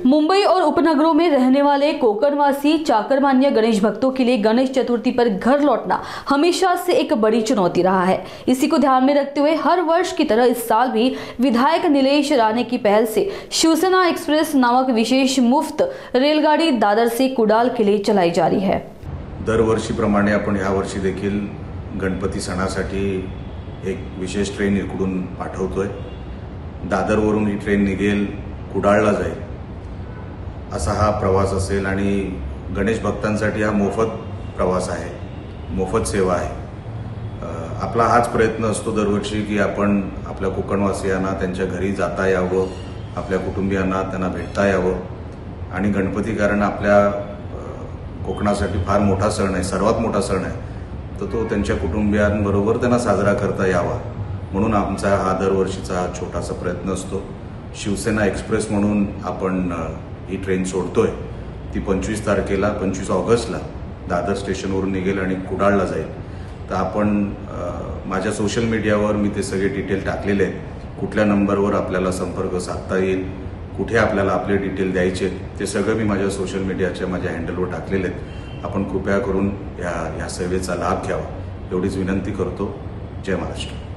मुंबई और उपनगरों में रहने वाले कोकणवासी चाकरमान्य गणेश भक्तों के लिए गणेश चतुर्थी पर घर लौटना हमेशा से एक बड़ी चुनौती रहा है। इसी को ध्यान में रखते हुए हर वर्ष की तरह इस साल भी विधायक नीलेश राणे की पहल से शिवसेना एक्सप्रेस नामक विशेष मुफ्त रेलगाड़ी दादर से कुडाल के लिए चलाई जा रही है। दरवर्षीप्रमाणे आपण या वर्षी देखील गणपती सणासाठी एक विशेष ट्रेन इकडून पाठवतोय। दादरवरून ही ट्रेन निघेल, कुडाळला जाईल असा हा प्रवास असेल आणि गणेश भक्तांसाठी हा मोफत प्रवास आहे, मोफत सेवा आहे। आपला हाच प्रयत्न असतो दरवर्षी की आपण आपल्या कोकणवासियांना त्यांच्या घरी जाता यावं, आपल्या कुटुंबियांना त्यांना भेटता यावं आणि गणपती कारण आपल्या कोकणासाठी फार मोठा सण आहे, सर्वात मोठा सण आहे, तर तो त्यांच्या कुटुंबियांबरोबर त्यांना साजरा करता यावा म्हणून आमचा हा दरवर्षीचा छोटासा प्रयत्न असतो। शिवसेना एक्सप्रेस म्हणून आपण ही ट्रेन सोडतोय। ती 25 तारखेला 25 ऑगस्टला दादर स्टेशनवरून निघेल आणि कुडाळला जाईल। तर आपण माझ्या सोशल मीडियावर मी ते सगळे डिटेल टाकलेले आहेत। कुठल्या नंबरवर आपल्याला संपर्क साधता येईल, कुठे आपल्याला आपले डिटेल द्यायचे ते सगळं मी माझ्या सोशल मीडियाच्या माझ्या हँडलवर टाकलेले आहेत। आपण कृपया करून या सेवेचा लाभ घ्यावा एवढीच विनंती करतो। जय महाराष्ट्र।